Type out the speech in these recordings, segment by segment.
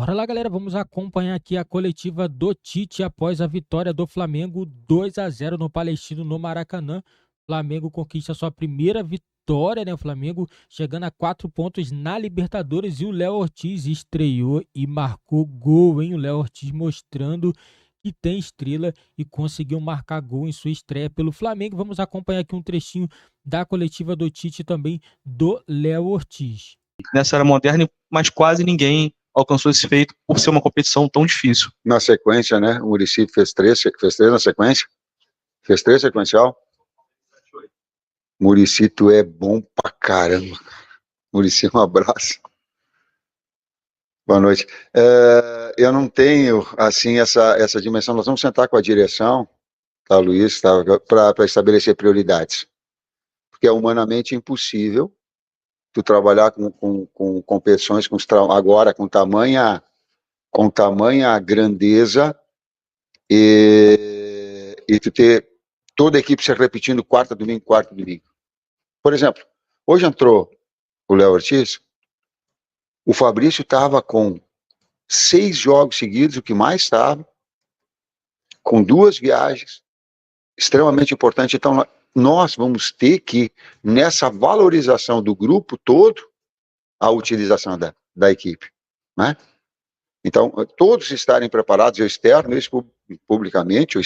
Bora lá, galera, vamos acompanhar aqui a coletiva do Tite após a vitória do Flamengo 2-0 no Palestino, no Maracanã. Flamengo conquista sua primeira vitória, né? O Flamengo chegando a 4 pontos na Libertadores e o Léo Ortiz estreou e marcou gol, hein? O Léo Ortiz mostrando que tem estrela e conseguiu marcar gol em sua estreia pelo Flamengo. Vamos acompanhar aqui um trechinho da coletiva do Tite e também do Léo Ortiz. Nessa era moderna, mas quase ninguém alcançou esse feito por ser uma competição tão difícil. Na sequência, né? O Muricy fez três na sequência. Fez 3 sequencial. Muricy, tu é bom pra caramba. Muricy, um abraço. Boa noite. Eu não tenho, assim, essa dimensão. Nós vamos sentar com a direção, tá, Luiz, tá, para estabelecer prioridades. Porque é humanamente impossível tu trabalhar com competições agora com tamanha grandeza e tu ter toda a equipe se repetindo quarta domingo. Por exemplo, hoje entrou o Léo Ortiz, o Fabrício estava com 6 jogos seguidos, o que mais estava, com 2 viagens, extremamente importante. Então, nós vamos ter que, nessa valorização do grupo todo, a utilização da equipe, né? Então, todos estarem preparados, eu externo isso publicamente,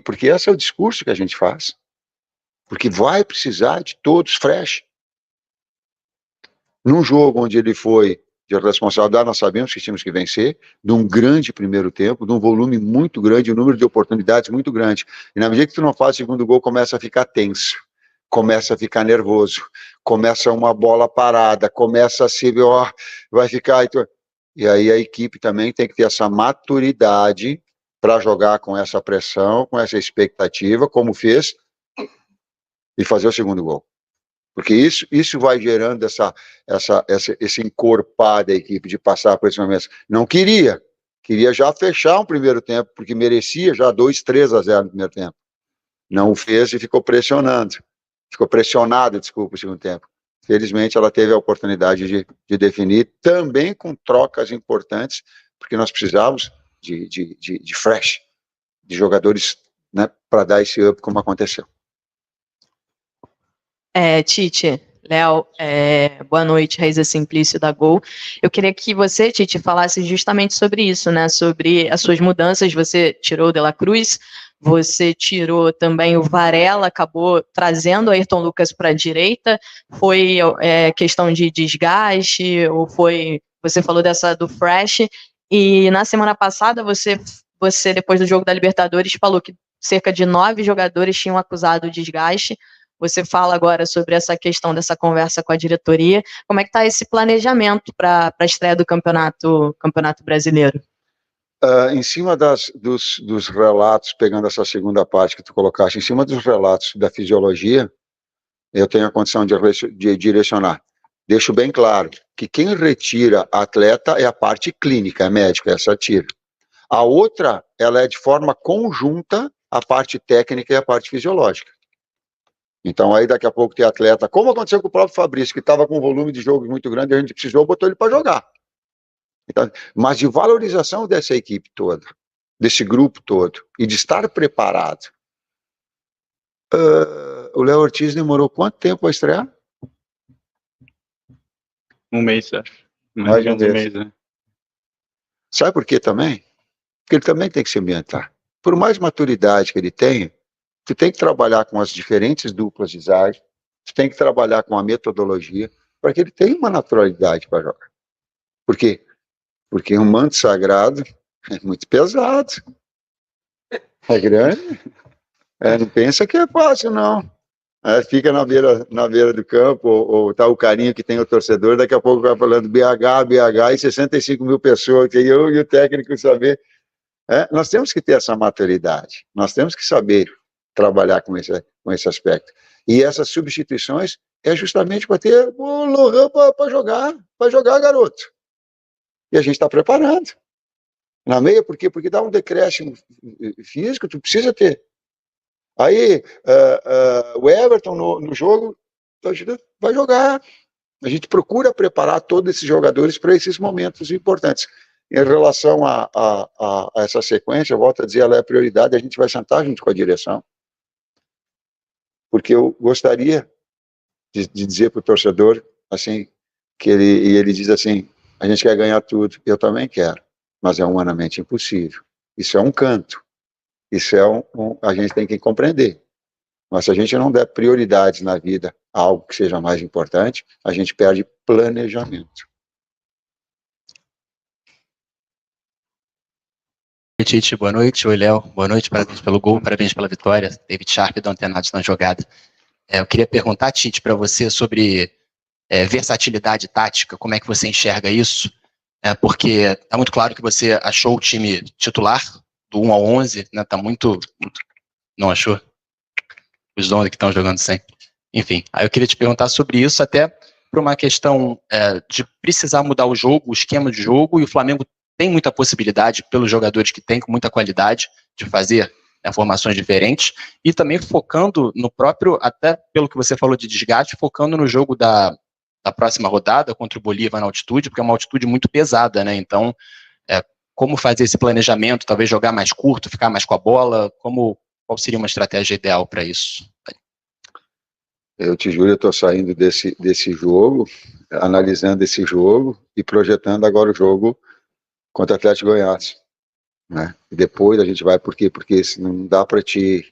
porque esse é o discurso que a gente faz, porque vai precisar de todos fresh. Num jogo onde ele foi de responsabilidade, nós sabemos que tínhamos que vencer, de um grande primeiro tempo, de um volume muito grande, um número de oportunidades muito grande. E na medida que tu não faz o segundo gol, começa a ficar tenso, começa a ficar nervoso, começa uma bola parada, começa a se ver, ó, vai ficar... E aí a equipe também tem que ter essa maturidade para jogar com essa pressão, com essa expectativa, como fez, e fazer o segundo gol. Porque isso vai gerando esse encorpar da equipe de passar por esse momento. Não queria já fechar um primeiro tempo, porque merecia já 2-3-0 no primeiro tempo. Não o fez e ficou pressionado, desculpa, o segundo tempo. Felizmente ela teve a oportunidade de definir, também com trocas importantes, porque nós precisávamos de fresh, de jogadores, né, para dar esse up como aconteceu. Tite, Léo, boa noite, Raíza Simplício da Gol. Eu queria que você, Tite, falasse justamente sobre isso, né? Sobre as suas mudanças. Você tirou o De La Cruz, você tirou também o Varela, acabou trazendo o Ayrton Lucas para a direita. Foi questão de desgaste, ou foi... Você falou do Fresh, e na semana passada você, depois do jogo da Libertadores, falou que cerca de 9 jogadores tinham acusado o desgaste. Você fala agora sobre essa questão dessa conversa com a diretoria. Como é que está esse planejamento para a estreia do Campeonato Brasileiro? Em cima dos relatos, pegando essa segunda parte que tu colocaste, em cima dos relatos da fisiologia, eu tenho a condição de direcionar. Deixo bem claro que quem retira a atleta é a parte clínica, é médica, essa tira. A outra, ela é de forma conjunta, a parte técnica e a parte fisiológica. Então aí daqui a pouco tem atleta, como aconteceu com o próprio Fabrício, que estava com um volume de jogo muito grande, a gente precisou, botou ele para jogar. Então, mas de valorização dessa equipe toda, desse grupo todo, e de estar preparado. O Léo Ortiz demorou quanto tempo a estrear? Um mês, acho. Mais de um mês, né? Sabe por quê também? Porque ele também tem que se ambientar. Por mais maturidade que ele tenha, tu tem que trabalhar com as diferentes duplas de zaga, tu tem que trabalhar com a metodologia, para que ele tenha uma naturalidade para jogar. Por quê? Porque um manto sagrado é muito pesado, é grande, não pensa que é fácil, não. Fica na beira do campo, ou tá o carinho que tem o torcedor, daqui a pouco vai falando BH, e 65 mil pessoas, que eu e o técnico saber. Nós temos que ter essa maturidade, nós temos que saber trabalhar com esse aspecto. E essas substituições é justamente para ter o Lohan para jogar, garoto. E a gente está preparando. Na meia, por quê? Porque dá um decréscimo físico, tu precisa ter. Aí, o Everton no jogo vai jogar. A gente procura preparar todos esses jogadores para esses momentos importantes. Em relação a essa sequência, eu volto a dizer, ela é a prioridade, a gente vai sentar junto com a direção, porque eu gostaria de dizer para o torcedor, assim, ele diz assim, a gente quer ganhar tudo, eu também quero, mas é humanamente impossível. Isso é um canto, isso é a gente tem que compreender. Mas se a gente não der prioridades na vida a algo que seja mais importante, a gente perde planejamento. Tite, boa noite. Oi, Léo. Boa noite, parabéns pelo gol, parabéns pela vitória. David Sharp do Antenados na jogada. Eu queria perguntar, Tite, para você sobre versatilidade tática, como é que você enxerga isso? Porque está muito claro que você achou o time titular, do 1 ao 11, né? Tá muito... Não achou? Os 11 que estão jogando sem. Enfim, aí eu queria te perguntar sobre isso, até por uma questão de precisar mudar o jogo, o esquema de jogo, e o Flamengo tem muita possibilidade, pelos jogadores que tem, com muita qualidade, de fazer formações diferentes, e também focando no próprio, até pelo que você falou de desgaste, focando no jogo da próxima rodada contra o Bolívar na altitude, porque é uma altitude muito pesada, né? Então, como fazer esse planejamento, talvez jogar mais curto, ficar mais com a bola, qual seria uma estratégia ideal para isso? Eu te juro, eu estou saindo desse jogo, analisando esse jogo e projetando agora o jogo contra o Atlético Goiás, né? E depois a gente vai, por quê? Porque não dá para te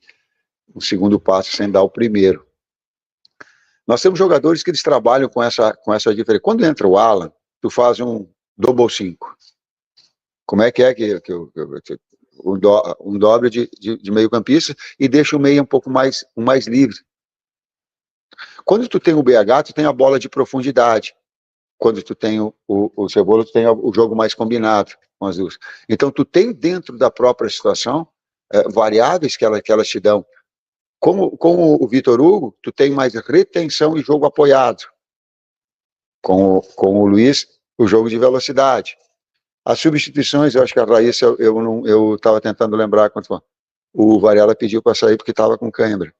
um segundo passo sem dar o primeiro. Nós temos jogadores que eles trabalham com essa diferença. Quando entra o Alan, tu faz um double 5. Como é que um dobre de meio campista e deixa o meio um pouco mais livre. Quando tu tem o BH, tu tem a bola de profundidade. Quando tu tem o Cebola, tu tem o jogo mais combinado com as duas. Então, tu tem dentro da própria situação variáveis que elas te dão. Com o Vitor Hugo, tu tem mais retenção e jogo apoiado. Com o Luiz, o jogo de velocidade. As substituições, eu acho que a Raíssa, eu estava tentando lembrar quando o Varela pediu para sair porque estava com cãibra.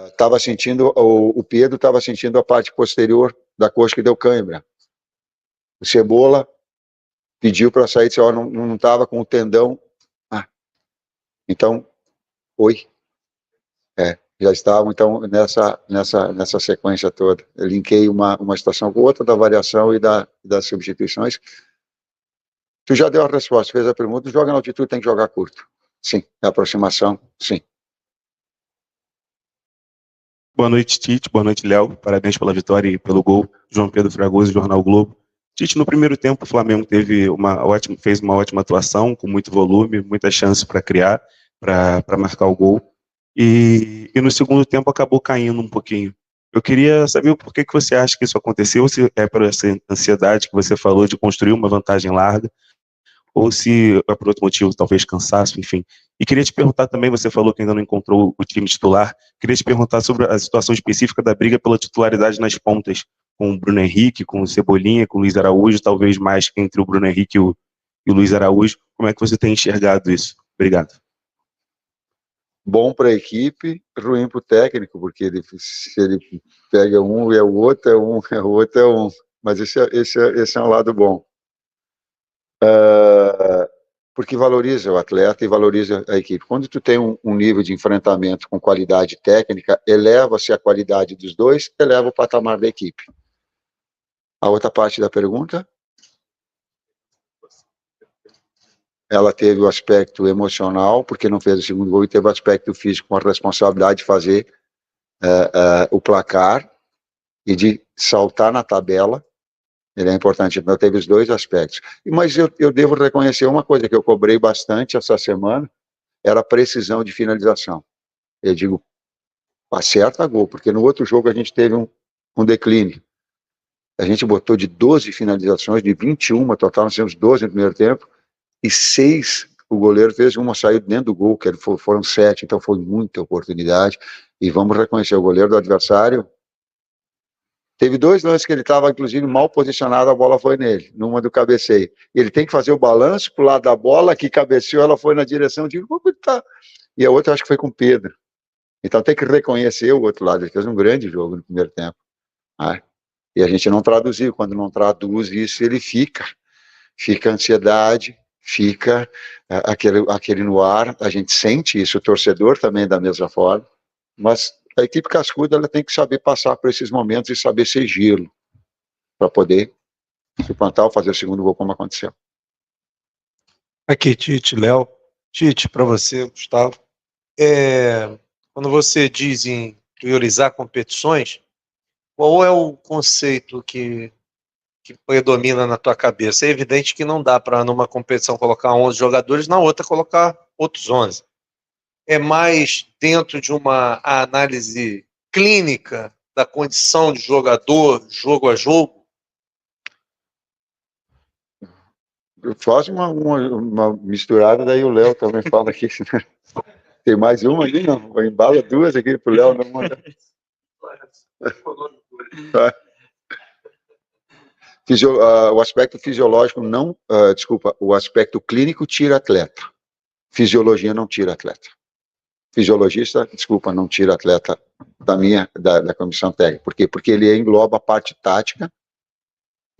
Estava sentindo, o Pedro estava sentindo a parte posterior da coxa que deu cãibra. O Cebola pediu para sair, disse, não estava com o tendão. Então, já estavam, então, nessa sequência toda. Eu linkei uma situação com outra da variação e das substituições. Tu já deu a resposta, fez a pergunta, joga na altitude, tem que jogar curto. Sim, na aproximação, sim. Boa noite, Tite. Boa noite, Léo. Parabéns pela vitória e pelo gol. João Pedro Fragoso, Jornal Globo. Tite, no primeiro tempo, o Flamengo fez uma ótima atuação, com muito volume, muita chance para criar, para marcar o gol. E no segundo tempo acabou caindo um pouquinho. Eu queria saber por que você acha que isso aconteceu, se é por essa ansiedade que você falou de construir uma vantagem larga, ou se é por outro motivo, talvez cansaço, enfim. E queria te perguntar também, você falou que ainda não encontrou o time titular, queria te perguntar sobre a situação específica da briga pela titularidade nas pontas, com o Bruno Henrique, com o Cebolinha, com o Luiz Araújo, talvez mais entre o Bruno Henrique e o Luiz Araújo. Como é que você tem enxergado isso? Obrigado. Bom para a equipe, ruim para o técnico, porque se ele pega um e é o outro, o outro é um. Mas esse é um lado bom. Porque valoriza o atleta e valoriza a equipe. Quando tu tem um nível de enfrentamento com qualidade técnica, eleva-se a qualidade dos dois, eleva o patamar da equipe. A outra parte da pergunta? Ela teve o aspecto emocional, porque não fez o segundo gol, e teve o aspecto físico, com a responsabilidade de fazer o placar e de saltar na tabela. Ele é importante, então teve os dois aspectos. Mas eu devo reconhecer uma coisa que eu cobrei bastante essa semana, era a precisão de finalização. Eu digo, acerta gol, porque no outro jogo a gente teve um declínio. A gente botou de 12 finalizações, de 21 total, nós temos 12 no primeiro tempo, e 6 o goleiro fez, uma saiu dentro do gol, que foram 7, então foi muita oportunidade, e vamos reconhecer, o goleiro do adversário teve 2 lances que ele estava, inclusive, mal posicionado, a bola foi nele, numa do cabeceio. Ele tem que fazer o balanço pro lado da bola, que cabeceou, ela foi na direção, de tá. E a outra acho que foi com o Pedro. Então tem que reconhecer o outro lado, ele fez um grande jogo no primeiro tempo. Né? E a gente não traduziu, quando não traduz isso, ele fica. fica ansiedade, fica aquele no ar, a gente sente isso, o torcedor também da mesma forma, mas a equipe cascuda ela tem que saber passar por esses momentos e saber ser gelo, para poder suplantar ou fazer o segundo gol como aconteceu. Aqui, Tite, Léo. Tite, para você, Gustavo. Quando você diz em priorizar competições, qual é o conceito que predomina na tua cabeça? É evidente que não dá para, numa competição, colocar 11 jogadores, na outra colocar outros 11. É mais dentro de uma análise clínica da condição de jogador, jogo a jogo? Faz uma misturada, daí o Léo também fala aqui. Tem mais uma ali, não? Embala duas aqui pro Léo. Não manda. O aspecto fisiológico não... desculpa, o aspecto clínico tira atleta. Fisiologia não tira atleta. Fisiologista, desculpa, não tira atleta da comissão técnica. Por quê? Porque ele engloba a parte tática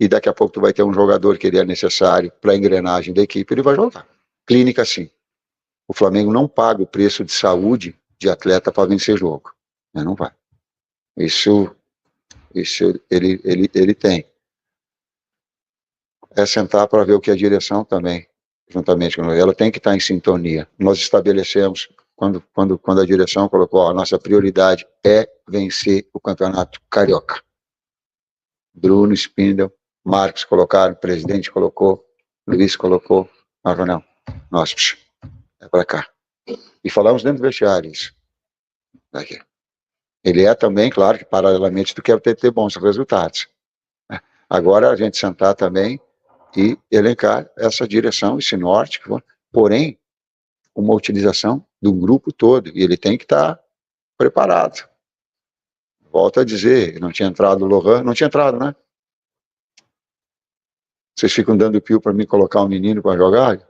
e daqui a pouco tu vai ter um jogador que ele é necessário para a engrenagem da equipe, ele vai jogar. Clínica, sim. O Flamengo não paga o preço de saúde de atleta para vencer jogo. Não vai. Isso ele tem. É sentar para ver o que a direção também, juntamente com ela, tem que estar em sintonia. Nós estabelecemos, quando a direção colocou, a nossa prioridade é vencer o Campeonato Carioca. Bruno, Spindel, Marcos colocaram, o presidente colocou, Luiz colocou, não, nós, é para cá. E falamos dentro do vestiário isso. Daqui. Ele é também, claro, que paralelamente tu quer ter bons resultados. Agora a gente sentar também e elencar essa direção, esse norte, porém, uma utilização do grupo todo, e ele tem que estar preparado. Volto a dizer, não tinha entrado o Lohan, não tinha entrado, né? Vocês ficam dando pio para mim colocar um menino para jogar?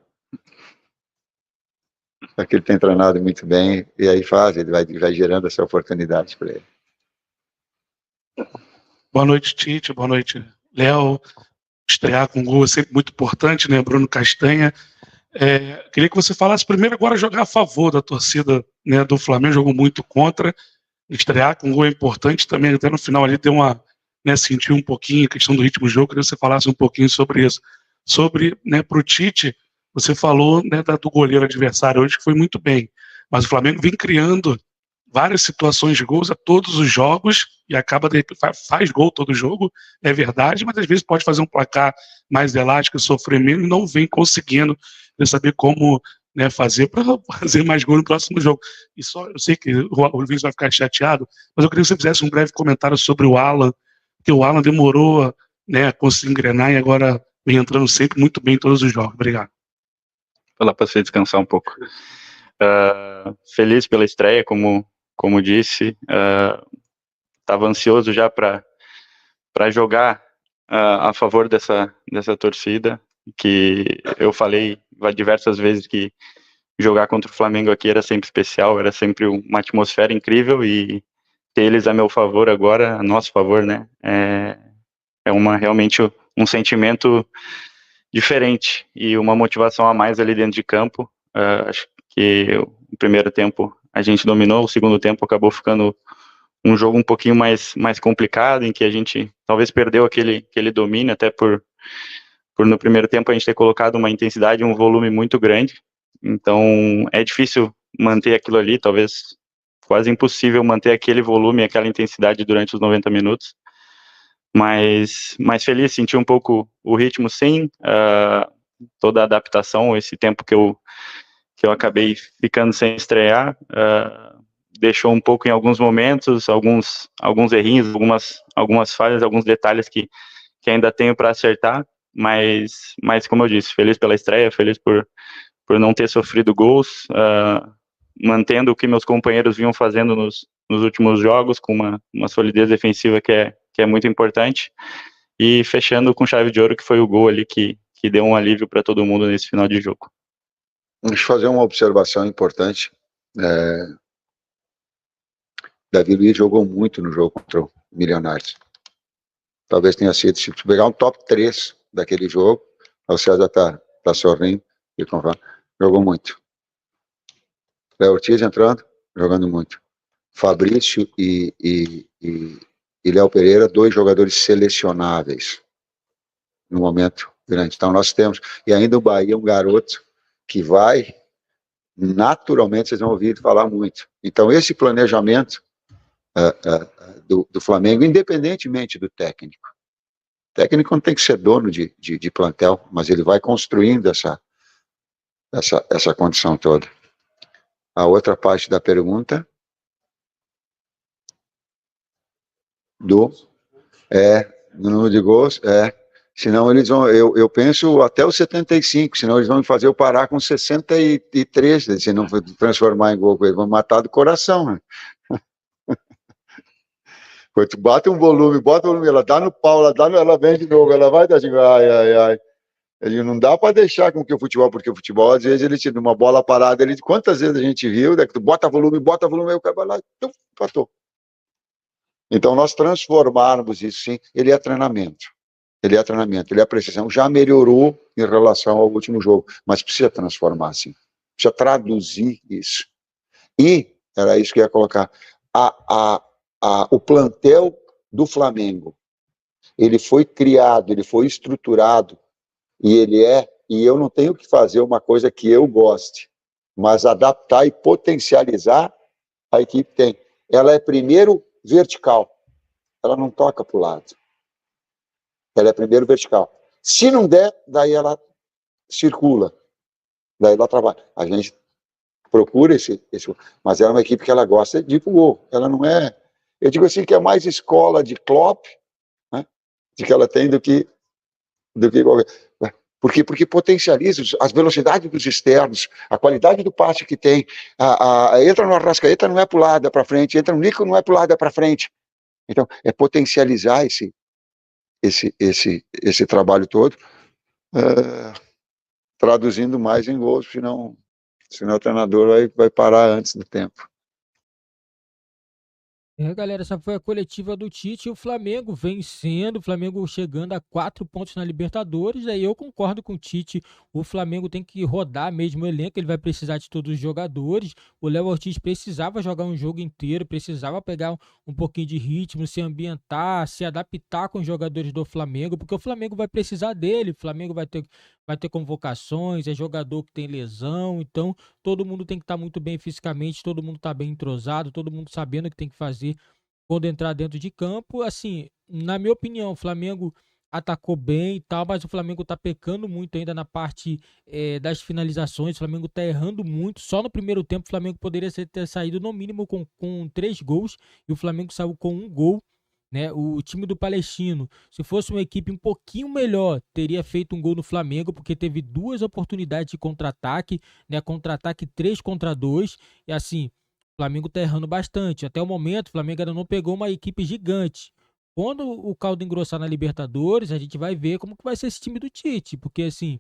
Aqui ele tem treinado muito bem, e aí ele vai gerando essa oportunidade para ele. Boa noite, Tite, boa noite, Léo. Estrear com gol é sempre muito importante, né? Bruno Castanha. Queria que você falasse primeiro agora jogar a favor da torcida, né, do Flamengo, jogou muito contra. Estrear com gol é importante também, até no final ali deu uma, né, sentiu um pouquinho a questão do ritmo do jogo. Queria que você falasse um pouquinho sobre isso. Sobre, né, para o Tite, você falou, né, do goleiro adversário hoje, que foi muito bem, mas o Flamengo vem criando várias situações de gols a todos os jogos e acaba faz gol todo jogo, é verdade, mas às vezes pode fazer um placar mais elástico, sofrer menos e não vem conseguindo saber como, né, fazer para fazer mais gol no próximo jogo. E só, eu sei que o Luiz vai ficar chateado, mas eu queria que você fizesse um breve comentário sobre o Alan, que o Alan demorou, né, a conseguir engrenar e agora vem entrando sempre muito bem em todos os jogos. Obrigado. Vou lá para você descansar um pouco. Feliz pela estreia, como disse, estava ansioso já para jogar a favor dessa torcida, que eu falei diversas vezes que jogar contra o Flamengo aqui era sempre especial, era sempre uma atmosfera incrível, e ter eles a meu favor agora, a nosso favor, né, é realmente um sentimento diferente e uma motivação a mais ali dentro de campo. Acho que o primeiro tempo a gente dominou, o segundo tempo acabou ficando um jogo um pouquinho mais complicado, em que a gente talvez perdeu aquele domínio, até por no primeiro tempo a gente ter colocado uma intensidade, um volume muito grande, então é difícil manter aquilo ali, talvez quase impossível manter aquele volume, aquela intensidade durante os 90 minutos, mas feliz, senti um pouco o ritmo sim, toda a adaptação, esse tempo que eu acabei ficando sem estrear, deixou um pouco em alguns momentos, alguns errinhos, algumas falhas, alguns detalhes que ainda tenho para acertar, mas como eu disse, feliz pela estreia, feliz por não ter sofrido gols, mantendo o que meus companheiros vinham fazendo nos últimos jogos, com uma solidez defensiva que é muito importante, e fechando com chave de ouro, que foi o gol ali que deu um alívio para todo mundo nesse final de jogo. Deixa eu fazer uma observação importante. Davi Luiz jogou muito no jogo contra o Milionários. Talvez tenha sido, se pegar um top 3 daquele jogo, O César tá sorrindo, jogou muito. Léo Ortiz entrando, jogando muito. Fabrício e Léo Pereira, 2 jogadores selecionáveis no momento grande. Então nós temos, e ainda o Bahia, um garoto que vai, naturalmente vocês vão ouvir falar muito. Então esse planejamento do Flamengo, independentemente do técnico. O técnico não tem que ser dono de plantel, mas ele vai construindo essa condição toda. A outra parte da pergunta do número de gols, senão eles vão, eu penso até os 75, senão eles vão me fazer eu parar com 63, se não transformar em gol, eles vão matar do coração, né? Tu bota um volume, ela dá no pau, ela vem de novo, ela vai dar de ai. Ele não dá para deixar com que o futebol, porque o futebol, às vezes, ele te dá uma bola parada, quantas vezes a gente viu, né, que tu bota volume, aí o cara vai lá, empatou. Então, nós transformarmos isso, sim, ele é treinamento, ele é precisão, já melhorou em relação ao último jogo, mas precisa transformar, sim, precisa traduzir isso. E, era isso que eu ia colocar, o plantel do Flamengo, ele foi criado, ele foi estruturado, e eu não tenho que fazer uma coisa que eu goste, mas adaptar e potencializar a equipe tem. Ela é primeiro vertical, ela não toca para o lado. Ela é primeiro vertical. Se não der, daí ela circula, daí ela trabalha. A gente procura mas ela é uma equipe que ela gosta de ir pro gol. Ela não é, eu digo assim que é mais escola de Klopp, né, de que ela tem do que qualquer. Porque potencializa as velocidades dos externos, a qualidade do passe que tem. Entra no Arrascaeta, não é para o lado, é para frente. Entra no Nico, não é para o lado, é para frente. Então, é potencializar esse trabalho todo, traduzindo mais em gols, senão o treinador vai parar antes do tempo. Galera, essa foi a coletiva do Tite e o Flamengo vencendo, o Flamengo chegando a 4 pontos na Libertadores. Aí eu concordo com o Tite, o Flamengo tem que rodar mesmo o elenco, ele vai precisar de todos os jogadores. O Léo Ortiz precisava jogar um jogo inteiro, precisava pegar um pouquinho de ritmo, se ambientar, se adaptar com os jogadores do Flamengo, porque o Flamengo vai precisar dele, o Flamengo vai ter convocações, é jogador que tem lesão, então todo mundo tem que estar muito bem fisicamente, todo mundo está bem entrosado, todo mundo sabendo o que tem que fazer quando entrar dentro de campo. Assim, na minha opinião, o Flamengo atacou bem e tal, mas o Flamengo tá pecando muito ainda na parte das finalizações, o Flamengo tá errando muito. Só no primeiro tempo o Flamengo poderia ter saído no mínimo com 3 gols, e o Flamengo saiu com 1 gol, né? O time do Palestino, se fosse uma equipe um pouquinho melhor, teria feito um gol no Flamengo, porque teve 2 oportunidades de contra-ataque, né? Contra-ataque 3 contra 2, e assim, o Flamengo tá errando bastante. Até o momento, o Flamengo ainda não pegou uma equipe gigante. Quando o caldo engrossar na Libertadores, a gente vai ver como que vai ser esse time do Tite, porque assim,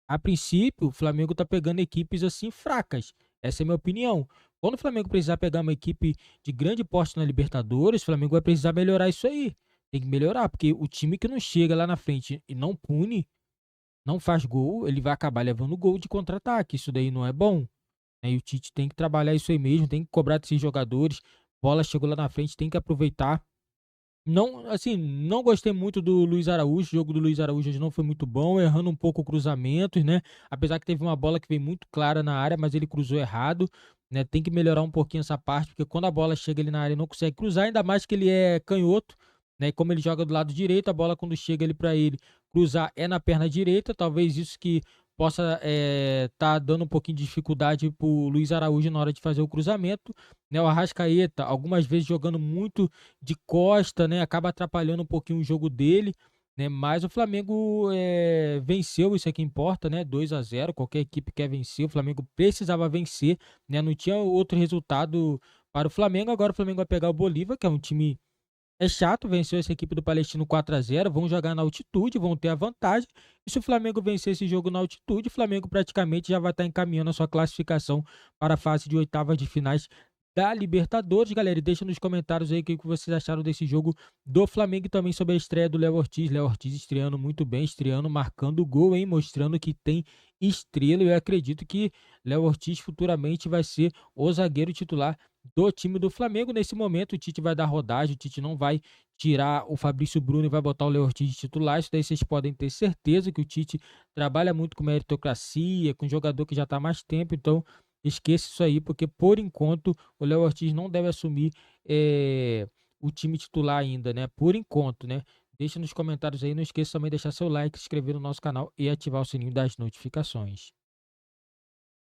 a princípio, o Flamengo tá pegando equipes assim fracas. Essa é a minha opinião. Quando o Flamengo precisar pegar uma equipe de grande porte na Libertadores, o Flamengo vai precisar melhorar isso aí. Tem que melhorar, porque o time que não chega lá na frente e não pune, não faz gol, ele vai acabar levando gol de contra-ataque. Isso daí não é bom. E o Tite tem que trabalhar isso aí mesmo, tem que cobrar desses jogadores. Bola chegou lá na frente, tem que aproveitar. Não, assim, não gostei muito do Luiz Araújo. O jogo do Luiz Araújo hoje não foi muito bom, errando um pouco cruzamentos, né? Apesar que teve uma bola que veio muito clara na área, mas ele cruzou errado, né? Tem que melhorar um pouquinho essa parte, porque quando a bola chega ali na área ele não consegue cruzar, ainda mais que ele é canhoto, né? E como ele joga do lado direito, a bola quando chega ali para ele cruzar é na perna direita, talvez isso que possa tá dando um pouquinho de dificuldade pro Luiz Araújo na hora de fazer o cruzamento, né? O Arrascaeta, algumas vezes jogando muito de costa, né? Acaba atrapalhando um pouquinho o jogo dele, né? Mas o Flamengo venceu, isso é que importa, né? 2-0, qualquer equipe quer vencer, o Flamengo precisava vencer, né? Não tinha outro resultado para o Flamengo. Agora o Flamengo vai pegar o Bolívar, que é um time chato, venceu essa equipe do Palestino 4-0, vão jogar na altitude, vão ter a vantagem. E se o Flamengo vencer esse jogo na altitude, o Flamengo praticamente já vai estar encaminhando a sua classificação para a fase de oitavas de finais da Libertadores, galera. E deixa nos comentários aí o que vocês acharam desse jogo do Flamengo e também sobre a estreia do Léo Ortiz. Léo Ortiz estreando muito bem, estreando, marcando gol, hein? Mostrando que tem estrela. Eu acredito que Léo Ortiz futuramente vai ser o zagueiro titular do time do Flamengo. Nesse momento, o Tite vai dar rodagem, o Tite não vai tirar o Fabrício Bruno e vai botar o Léo Ortiz de titular. Isso daí vocês podem ter certeza que o Tite trabalha muito com meritocracia, com jogador que já está há mais tempo, então esqueça isso aí, porque por enquanto o Léo Ortiz não deve assumir o time titular ainda, né? Por enquanto, né? Deixa nos comentários aí, não esqueça também de deixar seu like, se inscrever no nosso canal e ativar o sininho das notificações.